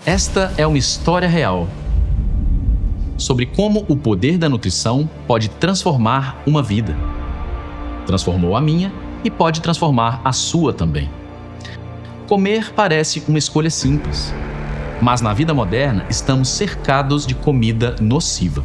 Esta é uma história real sobre como o poder da nutrição pode transformar uma vida. Transformou a minha e pode transformar a sua também. Comer parece uma escolha simples, mas na vida moderna estamos cercados de comida nociva.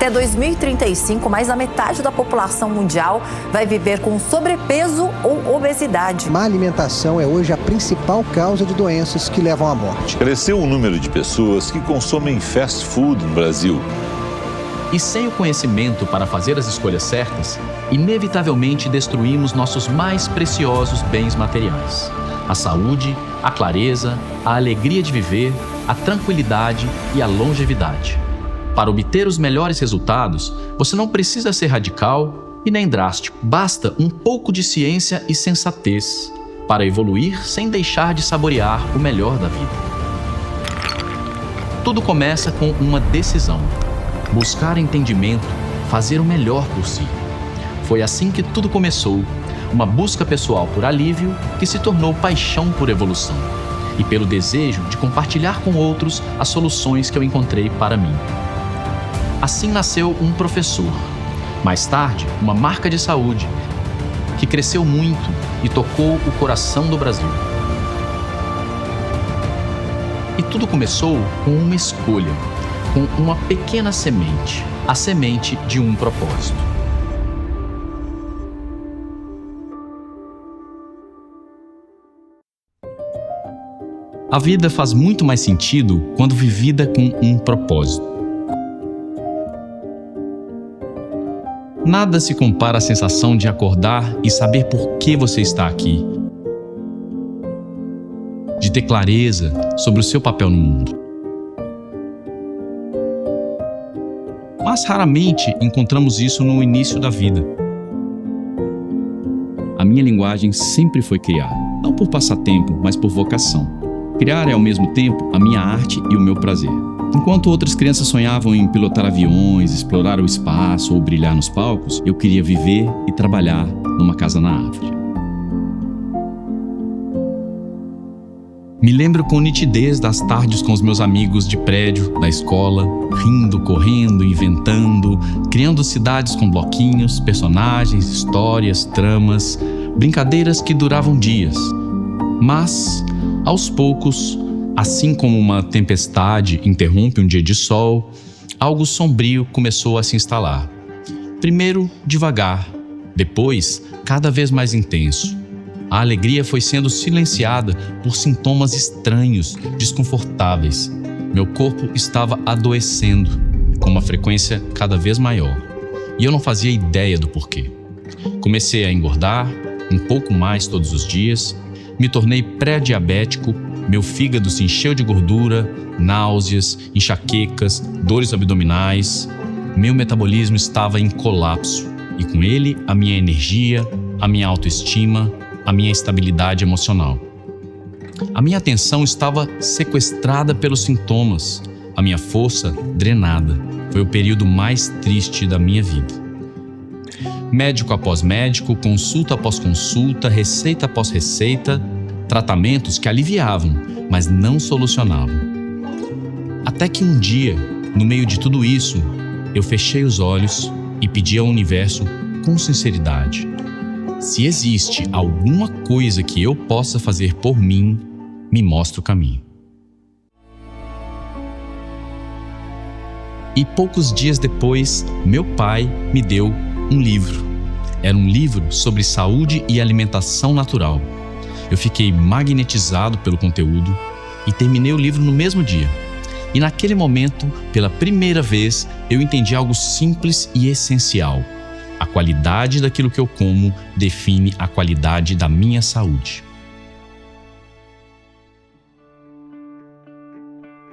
Até 2035, mais da metade da população mundial vai viver com sobrepeso ou obesidade. Má alimentação é hoje a principal causa de doenças que levam à morte. Cresceu o número de pessoas que consomem fast food no Brasil. E sem o conhecimento para fazer as escolhas certas, inevitavelmente destruímos nossos mais preciosos bens materiais: a saúde, a clareza, a alegria de viver, a tranquilidade e a longevidade. Para obter os melhores resultados, você não precisa ser radical e nem drástico. Basta um pouco de ciência e sensatez para evoluir sem deixar de saborear o melhor da vida. Tudo começa com uma decisão: buscar entendimento, fazer o melhor por si. Foi assim que tudo começou, uma busca pessoal por alívio que se tornou paixão por evolução e pelo desejo de compartilhar com outros as soluções que eu encontrei para mim. Assim nasceu um professor, mais tarde uma marca de saúde, que cresceu muito e tocou o coração do Brasil. E tudo começou com uma escolha, com uma pequena semente, a semente de um propósito. A vida faz muito mais sentido quando vivida com um propósito. Nada se compara à sensação de acordar e saber por que você está aqui, de ter clareza sobre o seu papel no mundo. Mas raramente encontramos isso no início da vida. A minha linguagem sempre foi criar, não por passatempo, mas por vocação. Criar é ao mesmo tempo a minha arte e o meu prazer. Enquanto outras crianças sonhavam em pilotar aviões, explorar o espaço ou brilhar nos palcos, eu queria viver e trabalhar numa casa na árvore. Me lembro com nitidez das tardes com os meus amigos de prédio, da escola, rindo, correndo, inventando, criando cidades com bloquinhos, personagens, histórias, tramas, brincadeiras que duravam dias. Mas, aos poucos, assim como uma tempestade interrompe um dia de sol, algo sombrio começou a se instalar. Primeiro, devagar, depois, cada vez mais intenso. A alegria foi sendo silenciada por sintomas estranhos, desconfortáveis. Meu corpo estava adoecendo, com uma frequência cada vez maior, e eu não fazia ideia do porquê. Comecei a engordar, um pouco mais todos os dias, me tornei pré-diabético, meu fígado se encheu de gordura, náuseas, enxaquecas, dores abdominais. Meu metabolismo estava em colapso e com ele a minha energia, a minha autoestima, a minha estabilidade emocional. A minha atenção estava sequestrada pelos sintomas, a minha força drenada. Foi o período mais triste da minha vida. Médico após médico, consulta após consulta, receita após receita, tratamentos que aliviavam, mas não solucionavam. Até que um dia, no meio de tudo isso, eu fechei os olhos e pedi ao universo com sinceridade: se existe alguma coisa que eu possa fazer por mim, me mostre o caminho. E poucos dias depois, meu pai me deu um livro. Era um livro sobre saúde e alimentação natural. Eu fiquei magnetizado pelo conteúdo e terminei o livro no mesmo dia. E naquele momento, pela primeira vez, eu entendi algo simples e essencial. A qualidade daquilo que eu como define a qualidade da minha saúde.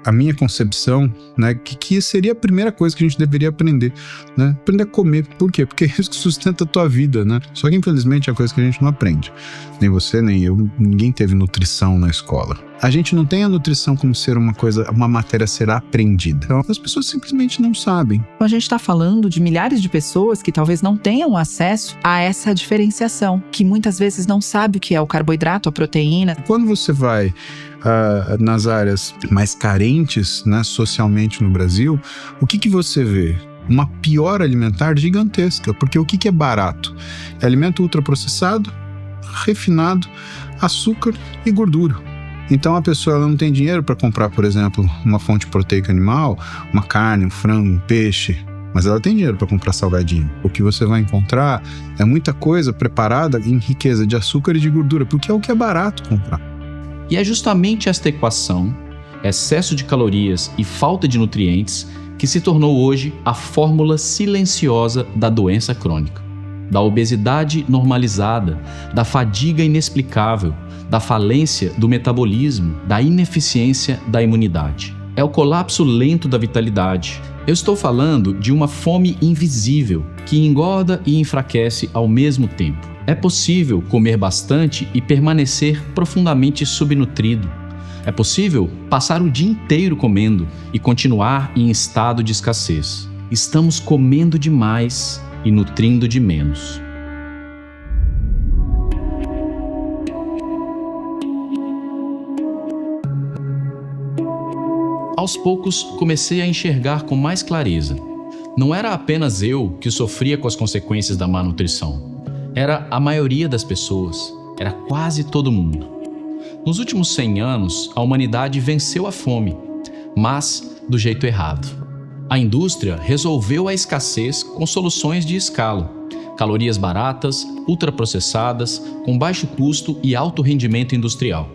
A minha concepção, né, que seria a primeira coisa que a gente deveria aprender, né? Aprender a comer. Por quê? Porque é isso que sustenta a tua vida, né? Só que infelizmente é a coisa que a gente não aprende. Nem você, nem eu, ninguém teve nutrição na escola. A gente não tem a nutrição como ser uma matéria a ser aprendida. Então, as pessoas simplesmente não sabem. A gente está falando de milhares de pessoas que talvez não tenham acesso a essa diferenciação, que muitas vezes não sabe o que é o carboidrato, a proteína. Quando você vai nas áreas mais carentes, né, socialmente no Brasil, o que você vê? Uma pior alimentar gigantesca, porque o que é barato? É alimento ultraprocessado, refinado, açúcar e gordura. Então a pessoa ela não tem dinheiro para comprar, por exemplo, uma fonte proteica animal, uma carne, um frango, um peixe, mas ela tem dinheiro para comprar salgadinho. O que você vai encontrar é muita coisa preparada em riqueza de açúcar e de gordura, porque é o que é barato comprar. E é justamente esta equação, excesso de calorias e falta de nutrientes, que se tornou hoje a fórmula silenciosa da doença crônica, da obesidade normalizada, da fadiga inexplicável, da falência do metabolismo, da ineficiência da imunidade. É o colapso lento da vitalidade. Eu estou falando de uma fome invisível que engorda e enfraquece ao mesmo tempo. É possível comer bastante e permanecer profundamente subnutrido. É possível passar o dia inteiro comendo e continuar em estado de escassez. Estamos comendo demais e nutrindo de menos. Aos poucos, comecei a enxergar com mais clareza. Não era apenas eu que sofria com as consequências da má nutrição. Era a maioria das pessoas. Era quase todo mundo. Nos últimos 100 anos, a humanidade venceu a fome, mas do jeito errado. A indústria resolveu a escassez com soluções de escala. Calorias baratas, ultraprocessadas, com baixo custo e alto rendimento industrial.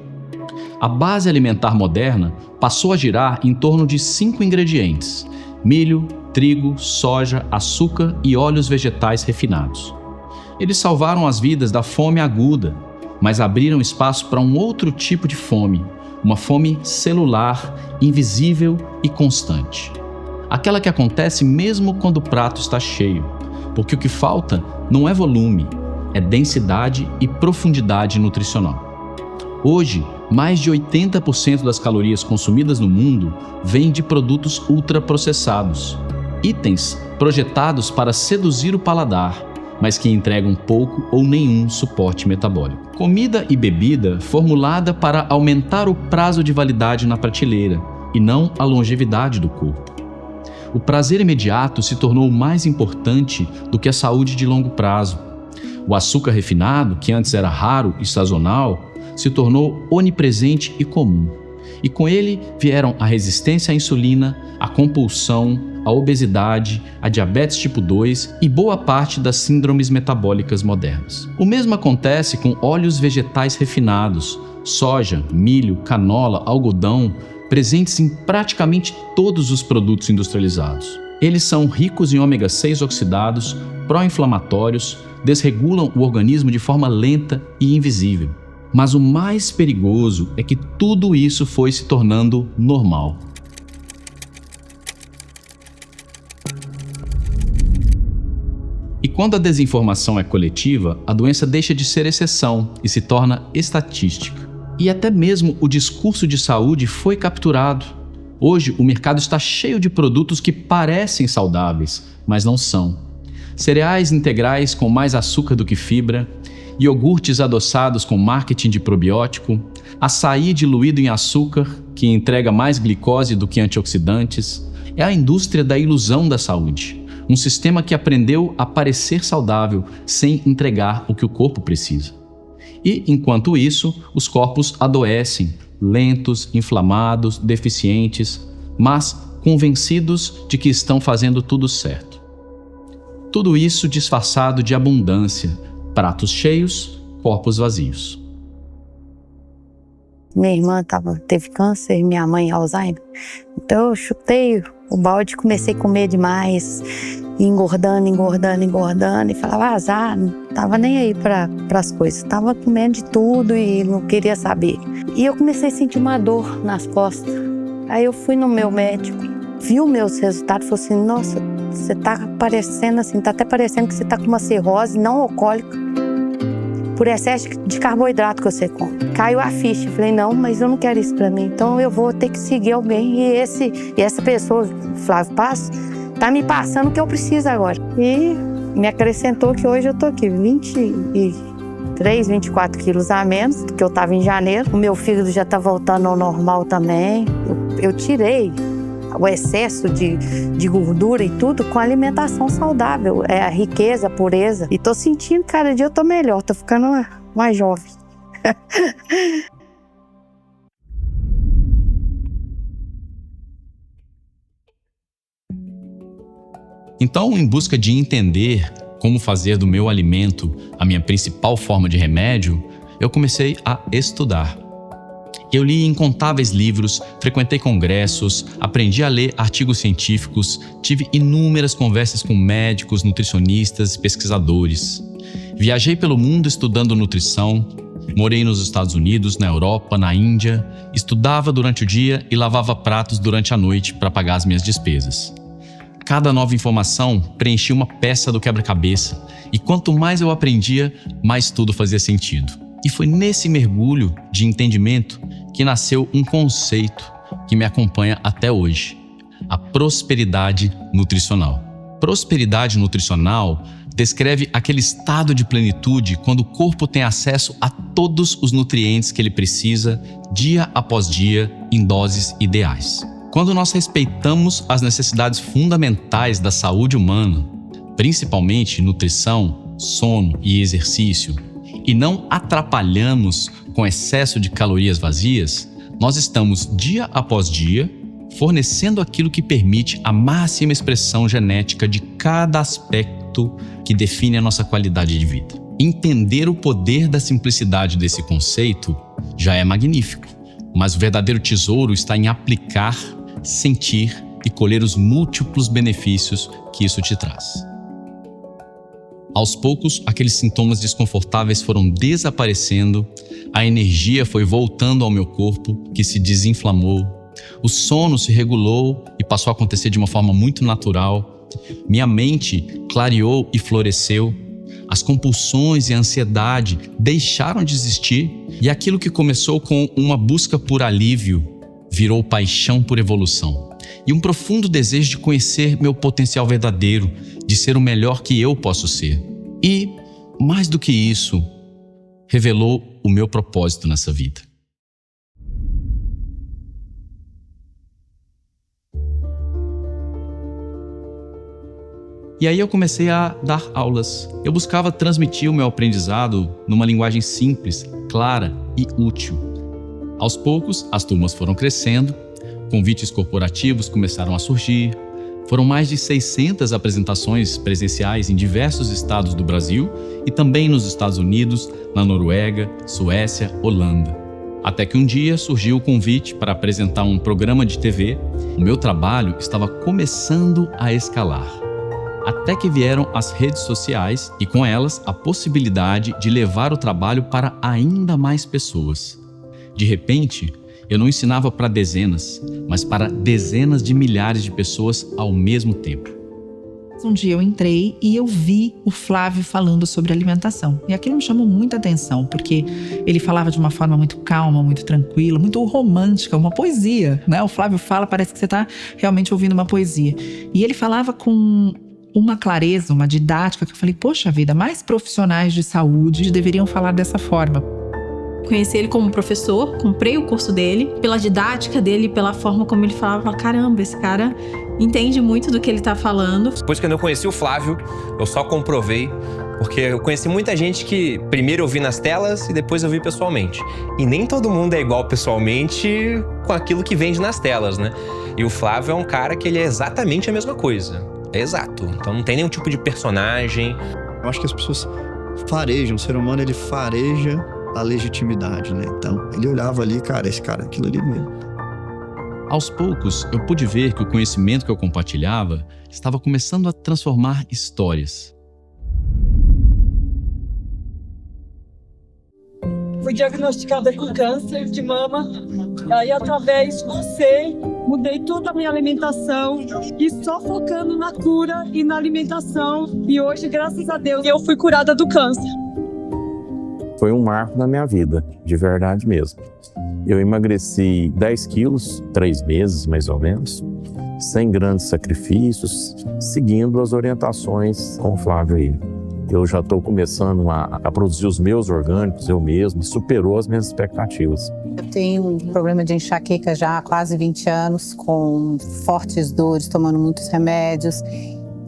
A base alimentar moderna passou a girar em torno de 5 ingredientes: milho, trigo, soja, açúcar e óleos vegetais refinados. Eles salvaram as vidas da fome aguda, mas abriram espaço para um outro tipo de fome, uma fome celular, invisível e constante. Aquela que acontece mesmo quando o prato está cheio, porque o que falta não é volume, é densidade e profundidade nutricional. Hoje, mais de 80% das calorias consumidas no mundo vêm de produtos ultraprocessados, itens projetados para seduzir o paladar, mas que entregam pouco ou nenhum suporte metabólico. Comida e bebida formulada para aumentar o prazo de validade na prateleira e não a longevidade do corpo. O prazer imediato se tornou mais importante do que a saúde de longo prazo. O açúcar refinado, que antes era raro e sazonal, se tornou onipresente e comum. E com ele vieram a resistência à insulina, a compulsão, a obesidade, a diabetes tipo 2 e boa parte das síndromes metabólicas modernas. O mesmo acontece com óleos vegetais refinados, soja, milho, canola, algodão, presentes em praticamente todos os produtos industrializados. Eles são ricos em ômega 6 oxidados, pró-inflamatórios, desregulam o organismo de forma lenta e invisível. Mas o mais perigoso é que tudo isso foi se tornando normal. E quando a desinformação é coletiva, a doença deixa de ser exceção e se torna estatística. E até mesmo o discurso de saúde foi capturado. Hoje, o mercado está cheio de produtos que parecem saudáveis, mas não são. Cereais integrais com mais açúcar do que fibra, iogurtes adoçados com marketing de probiótico, açaí diluído em açúcar, que entrega mais glicose do que antioxidantes. É a indústria da ilusão da saúde, um sistema que aprendeu a parecer saudável sem entregar o que o corpo precisa. E, enquanto isso, os corpos adoecem, lentos, inflamados, deficientes, mas convencidos de que estão fazendo tudo certo. Tudo isso disfarçado de abundância, pratos cheios, corpos vazios. Minha irmã teve câncer e minha mãe Alzheimer. Então eu chutei o balde, comecei a comer demais, engordando e falava azar, não tava nem aí para as coisas, tava comendo de tudo e não queria saber. E eu comecei a sentir uma dor nas costas. Aí eu fui no meu médico, viu meus resultados e falou assim: nossa, você tá parecendo assim, tá até parecendo que você tá com uma cirrose não alcoólica. por excesso de carboidrato que você come. Caiu a ficha. Falei, não, mas eu não quero isso pra mim. Então eu vou ter que seguir alguém. E essa pessoa, Flávio Passo, tá me passando o que eu preciso agora. E me acrescentou que hoje eu tô aqui, 23, 24 quilos a menos do que eu tava em janeiro. O meu fígado já tá voltando ao normal também. Eu tirei o excesso de gordura e tudo com alimentação saudável. É a riqueza, a pureza. E tô sentindo, cada dia eu tô melhor, tô ficando mais jovem. Então, em busca de entender como fazer do meu alimento a minha principal forma de remédio, eu comecei a estudar. Eu li incontáveis livros, frequentei congressos, aprendi a ler artigos científicos, tive inúmeras conversas com médicos, nutricionistas e pesquisadores. Viajei pelo mundo estudando nutrição, morei nos Estados Unidos, na Europa, na Índia, estudava durante o dia e lavava pratos durante a noite para pagar as minhas despesas. Cada nova informação preenchia uma peça do quebra-cabeça e quanto mais eu aprendia, mais tudo fazia sentido. E foi nesse mergulho de entendimento que nasceu um conceito que me acompanha até hoje: a prosperidade nutricional. Prosperidade nutricional descreve aquele estado de plenitude quando o corpo tem acesso a todos os nutrientes que ele precisa, dia após dia, em doses ideais. Quando nós respeitamos as necessidades fundamentais da saúde humana, principalmente nutrição, sono e exercício, e não atrapalhamos com excesso de calorias vazias, nós estamos, dia após dia, fornecendo aquilo que permite a máxima expressão genética de cada aspecto que define a nossa qualidade de vida. Entender o poder da simplicidade desse conceito já é magnífico, mas o verdadeiro tesouro está em aplicar, sentir e colher os múltiplos benefícios que isso te traz. Aos poucos, aqueles sintomas desconfortáveis foram desaparecendo, a energia foi voltando ao meu corpo, que se desinflamou, o sono se regulou e passou a acontecer de uma forma muito natural, minha mente clareou e floresceu, as compulsões e a ansiedade deixaram de existir e aquilo que começou com uma busca por alívio virou paixão por evolução e um profundo desejo de conhecer meu potencial verdadeiro, de ser o melhor que eu posso ser. E, mais do que isso, revelou o meu propósito nessa vida. E aí eu comecei a dar aulas. Eu buscava transmitir o meu aprendizado numa linguagem simples, clara e útil. Aos poucos, as turmas foram crescendo, convites corporativos começaram a surgir, foram mais de 600 apresentações presenciais em diversos estados do Brasil e também nos Estados Unidos, na Noruega, Suécia, Holanda. Até que um dia surgiu o convite para apresentar um programa de TV. O meu trabalho estava começando a escalar. Até que vieram as redes sociais e com elas a possibilidade de levar o trabalho para ainda mais pessoas. De repente, eu não ensinava para dezenas, mas para dezenas de milhares de pessoas ao mesmo tempo. Um dia eu entrei e eu vi o Flávio falando sobre alimentação. E aquilo me chamou muita atenção, porque ele falava de uma forma muito calma, muito tranquila, muito romântica, uma poesia, né? O Flávio fala, parece que você está realmente ouvindo uma poesia. E ele falava com uma clareza, uma didática, que eu falei, poxa vida, mais profissionais de saúde deveriam falar dessa forma. Conheci ele como professor, comprei o curso dele, pela didática dele, pela forma como ele falava, caramba, esse cara entende muito do que ele tá falando. Depois, quando eu conheci o Flávio, eu só comprovei, porque eu conheci muita gente que primeiro eu vi nas telas e depois eu vi pessoalmente. E nem todo mundo é igual pessoalmente com aquilo que vende nas telas, né? E o Flávio é um cara que ele é exatamente a mesma coisa. É exato. Então não tem nenhum tipo de personagem. Eu acho que as pessoas farejam, o ser humano ele fareja a legitimidade, né? Então, ele olhava ali, cara, esse cara, aquilo ali mesmo. Aos poucos, eu pude ver que o conhecimento que eu compartilhava estava começando a transformar histórias. Fui diagnosticada com câncer de mama. Aí, através de você, mudei toda a minha alimentação e só focando na cura e na alimentação. E hoje, graças a Deus, eu fui curada do câncer. foi um marco na minha vida, de verdade mesmo. Eu emagreci 10 quilos, 3 meses mais ou menos, sem grandes sacrifícios, seguindo as orientações com o Flávio aí. Eu já estou começando a produzir os meus orgânicos, eu mesmo, superou as minhas expectativas. Eu tenho um problema de enxaqueca já há quase 20 anos, com fortes dores, tomando muitos remédios.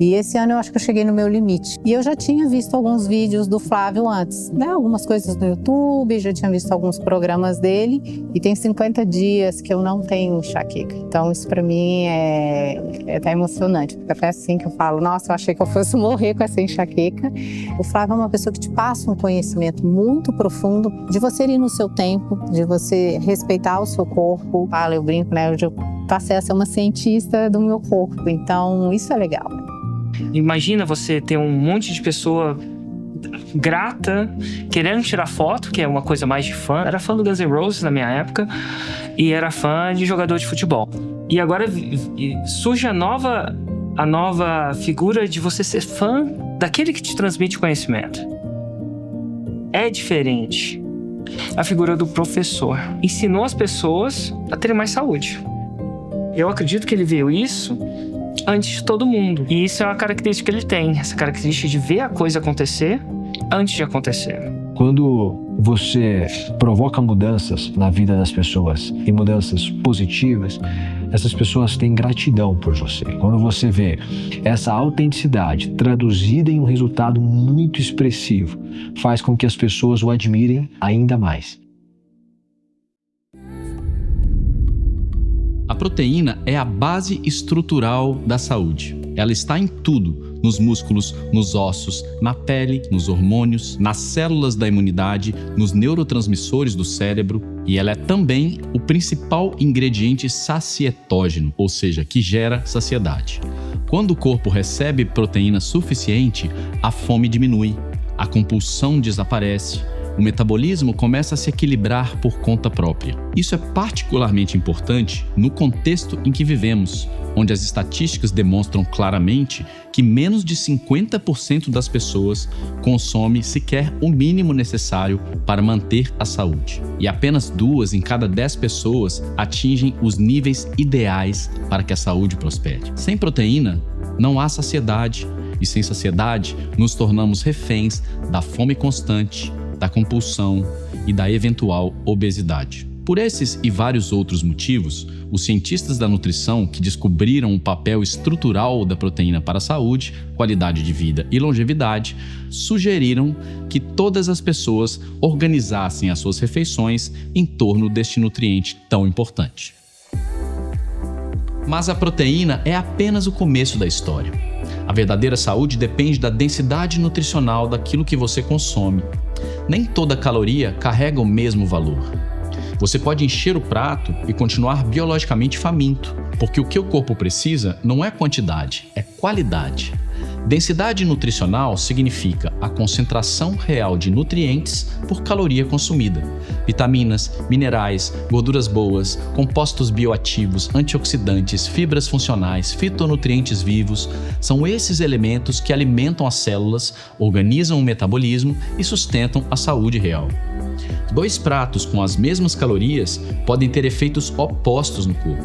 E esse ano eu acho que eu cheguei no meu limite. E eu já tinha visto alguns vídeos do Flávio antes, né? Algumas coisas no YouTube, já tinha visto alguns programas dele. E tem 50 dias que eu não tenho enxaqueca. Então isso pra mim é até emocionante. Porque até assim que eu falo, nossa, eu achei que eu fosse morrer com essa enxaqueca. O Flávio é uma pessoa que te passa um conhecimento muito profundo de você ir no seu tempo, de você respeitar o seu corpo. Eu brinco, né? Eu passei a ser uma cientista do meu corpo. Então isso é legal. Imagina você ter um monte de pessoa grata, querendo tirar foto, que é uma coisa mais de fã. Era fã do Guns N' Roses na minha época e era fã de jogador de futebol. E agora surge a nova figura de você ser fã daquele que te transmite conhecimento. É diferente. A figura do professor ensinou as pessoas a terem mais saúde. Eu acredito que ele viu isso antes de todo mundo. E isso é uma característica que ele tem, essa característica de ver a coisa acontecer antes de acontecer. Quando você provoca mudanças na vida das pessoas e mudanças positivas, essas pessoas têm gratidão por você. Quando você vê essa autenticidade traduzida em um resultado muito expressivo, faz com que as pessoas o admirem ainda mais. A proteína é a base estrutural da saúde. Ela está em tudo, nos músculos, nos ossos, na pele, nos hormônios, nas células da imunidade, nos neurotransmissores do cérebro, e ela é também o principal ingrediente sacietógeno, ou seja, que gera saciedade. Quando o corpo recebe proteína suficiente, a fome diminui, a compulsão desaparece, o metabolismo começa a se equilibrar por conta própria. Isso é particularmente importante no contexto em que vivemos, onde as estatísticas demonstram claramente que menos de 50% das pessoas consome sequer o mínimo necessário para manter a saúde. E apenas 2 em cada 10 pessoas atingem os níveis ideais para que a saúde prospere. Sem proteína, não há saciedade, e sem saciedade, nos tornamos reféns da fome constante, da compulsão e da eventual obesidade. Por esses e vários outros motivos, os cientistas da nutrição que descobriram o papel estrutural da proteína para a saúde, qualidade de vida e longevidade, sugeriram que todas as pessoas organizassem as suas refeições em torno deste nutriente tão importante. Mas a proteína é apenas o começo da história. A verdadeira saúde depende da densidade nutricional daquilo que você consome. Nem toda caloria carrega o mesmo valor. Você pode encher o prato e continuar biologicamente faminto, porque o que o corpo precisa não é quantidade, é qualidade. Densidade nutricional significa a concentração real de nutrientes por caloria consumida. Vitaminas, minerais, gorduras boas, compostos bioativos, antioxidantes, fibras funcionais, fitonutrientes vivos, são esses elementos que alimentam as células, organizam o metabolismo e sustentam a saúde real. 2 pratos com as mesmas calorias podem ter efeitos opostos no corpo.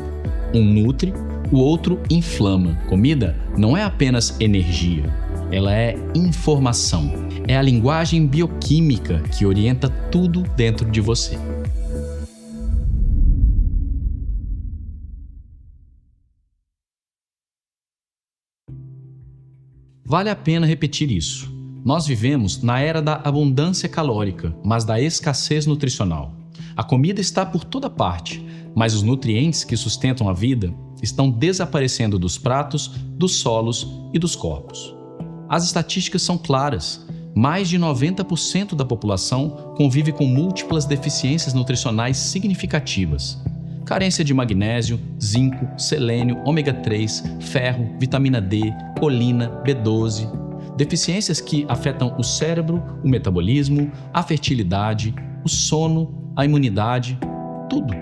Um nutre, o outro inflama. Comida não é apenas energia, ela é informação. É a linguagem bioquímica que orienta tudo dentro de você. Vale a pena repetir isso. Nós vivemos na era da abundância calórica, mas da escassez nutricional. A comida está por toda parte, mas os nutrientes que sustentam a vida estão desaparecendo dos pratos, dos solos e dos corpos. As estatísticas são claras. Mais de 90% da população convive com múltiplas deficiências nutricionais significativas. Carência de magnésio, zinco, selênio, ômega 3, ferro, vitamina D, colina, B12. Deficiências que afetam o cérebro, o metabolismo, a fertilidade, o sono, a imunidade, tudo.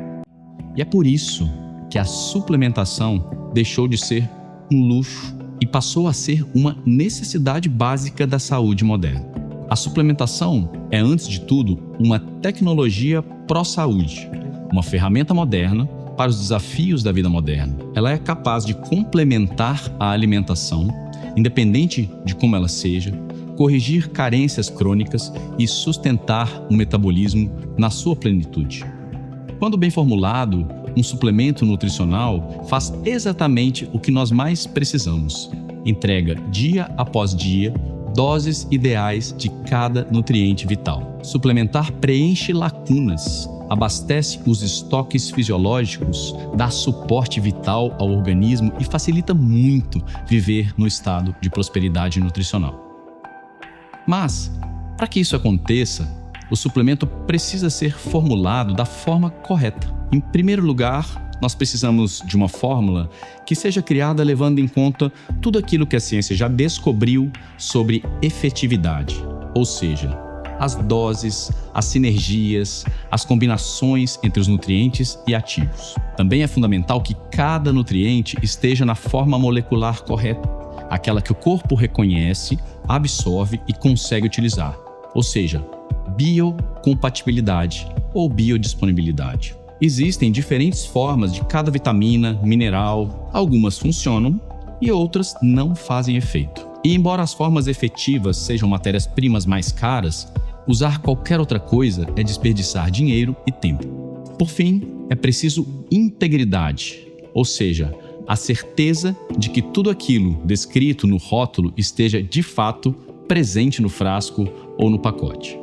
E é por isso que a suplementação deixou de ser um luxo e passou a ser uma necessidade básica da saúde moderna. A suplementação é, antes de tudo, uma tecnologia pró-saúde, uma ferramenta moderna para os desafios da vida moderna. Ela é capaz de complementar a alimentação, independente de como ela seja, corrigir carências crônicas e sustentar o metabolismo na sua plenitude. Quando bem formulado, um suplemento nutricional faz exatamente o que nós mais precisamos. Entrega dia após dia doses ideais de cada nutriente vital. Suplementar preenche lacunas, abastece os estoques fisiológicos, dá suporte vital ao organismo e facilita muito viver no estado de prosperidade nutricional. Mas, para que isso aconteça, o suplemento precisa ser formulado da forma correta. Em primeiro lugar, nós precisamos de uma fórmula que seja criada levando em conta tudo aquilo que a ciência já descobriu sobre efetividade, ou seja, as doses, as sinergias, as combinações entre os nutrientes e ativos. Também é fundamental que cada nutriente esteja na forma molecular correta, aquela que o corpo reconhece, absorve e consegue utilizar, ou seja, biocompatibilidade ou biodisponibilidade. Existem diferentes formas de cada vitamina, mineral, algumas funcionam e outras não fazem efeito. E embora as formas efetivas sejam matérias-primas mais caras, usar qualquer outra coisa é desperdiçar dinheiro e tempo. Por fim, é preciso integridade, ou seja, a certeza de que tudo aquilo descrito no rótulo esteja de fato presente no frasco ou no pacote.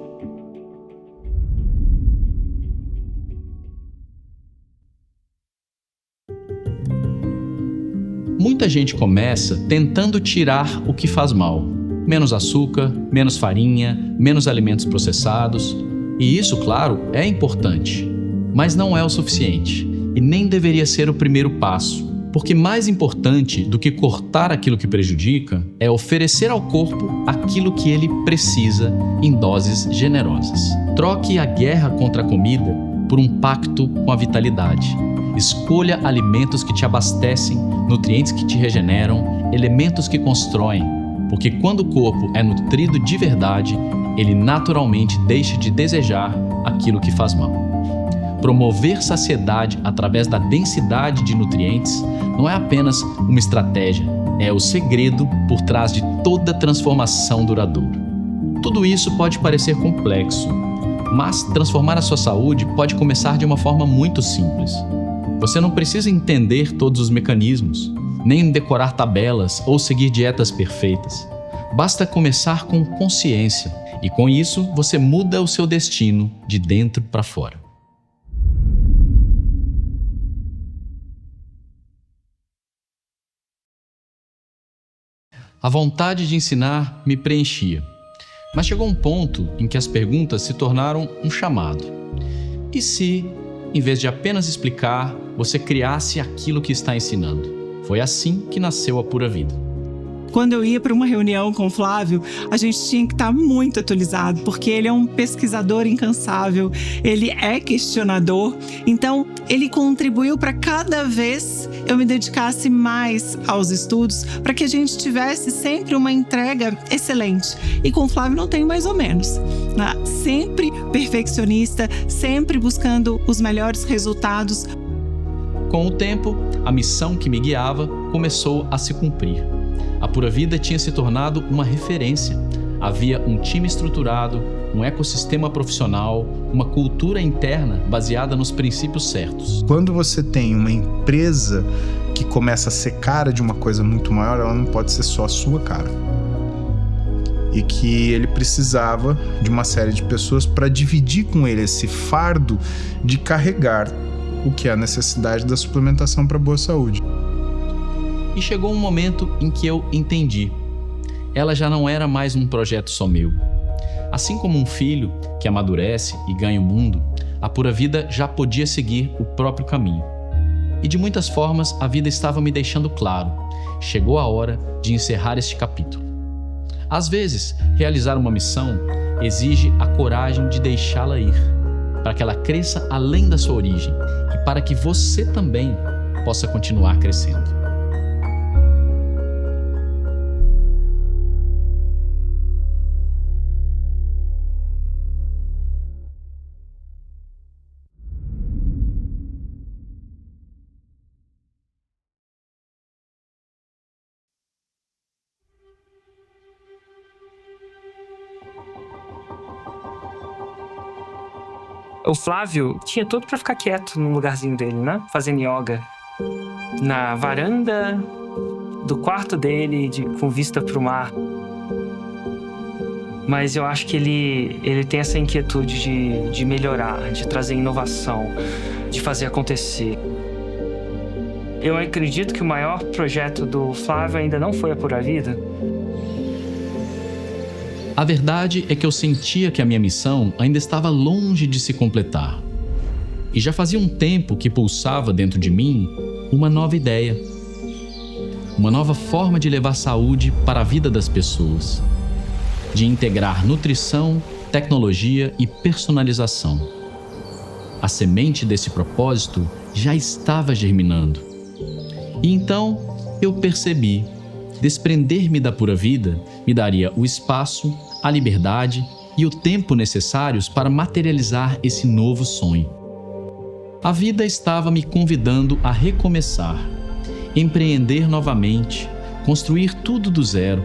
Muita gente começa tentando tirar o que faz mal. Menos açúcar, menos farinha, menos alimentos processados. E isso, claro, é importante, mas não é o suficiente e nem deveria ser o primeiro passo. Porque mais importante do que cortar aquilo que prejudica é oferecer ao corpo aquilo que ele precisa em doses generosas. Troque a guerra contra a comida por um pacto com a vitalidade. Escolha alimentos que te abastecem, nutrientes que te regeneram, elementos que constroem, porque quando o corpo é nutrido de verdade, ele naturalmente deixa de desejar aquilo que faz mal. Promover saciedade através da densidade de nutrientes não é apenas uma estratégia, é o segredo por trás de toda transformação duradoura. Tudo isso pode parecer complexo, mas transformar a sua saúde pode começar de uma forma muito simples. Você não precisa entender todos os mecanismos, nem decorar tabelas ou seguir dietas perfeitas. Basta começar com consciência e, com isso, você muda o seu destino de dentro para fora. A vontade de ensinar me preenchia, mas chegou um ponto em que as perguntas se tornaram um chamado. E se, em vez de apenas explicar, você criasse aquilo que está ensinando? Foi assim que nasceu a Pura Vida. Quando eu ia para uma reunião com o Flávio, a gente tinha que estar muito atualizado, porque ele é um pesquisador incansável, ele é questionador, então ele contribuiu para cada vez eu me dedicasse mais aos estudos, para que a gente tivesse sempre uma entrega excelente. E com o Flávio não tem mais ou menos, né? Sempre perfeccionista, sempre buscando os melhores resultados. Com o tempo, a missão que me guiava começou a se cumprir. A Pura Vida tinha se tornado uma referência. Havia um time estruturado, um ecossistema profissional, uma cultura interna baseada nos princípios certos. Quando você tem uma empresa que começa a ser cara de uma coisa muito maior, ela não pode ser só a sua cara. E que ele precisava de uma série de pessoas para dividir com ele esse fardo de carregar o que é a necessidade da suplementação para boa saúde. E chegou um momento em que eu entendi. Ela já não era mais um projeto só meu. Assim como um filho que amadurece e ganha o mundo, a Pura Vida já podia seguir o próprio caminho. E de muitas formas a vida estava me deixando claro. Chegou a hora de encerrar este capítulo. Às vezes, realizar uma missão exige a coragem de deixá-la ir, para que ela cresça além da sua origem e para que você também possa continuar crescendo. O Flávio tinha tudo pra ficar quieto no lugarzinho dele, né? Fazendo yoga. Na varanda do quarto dele, com vista pro mar. Mas eu acho que ele tem essa inquietude de melhorar, de trazer inovação, de fazer acontecer. Eu acredito que o maior projeto do Flávio ainda não foi a Pura Vida. A verdade é que eu sentia que a minha missão ainda estava longe de se completar. E já fazia um tempo que pulsava dentro de mim uma nova ideia. Uma nova forma de levar saúde para a vida das pessoas. De integrar nutrição, tecnologia e personalização. A semente desse propósito já estava germinando. E então eu percebi, desprender-me da Pura Vida me daria o espaço, a liberdade e o tempo necessários para materializar esse novo sonho. A vida estava me convidando a recomeçar, empreender novamente, construir tudo do zero,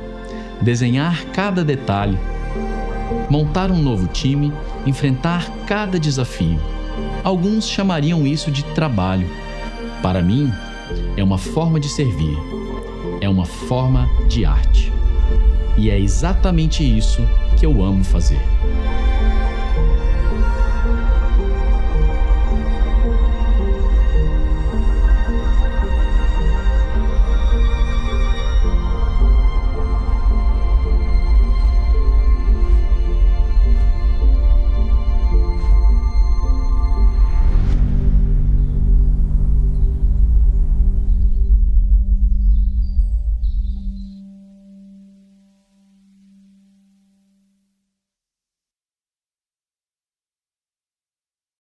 desenhar cada detalhe, montar um novo time, enfrentar cada desafio. Alguns chamariam isso de trabalho. Para mim, é uma forma de servir, é uma forma de arte. E é exatamente isso que eu amo fazer.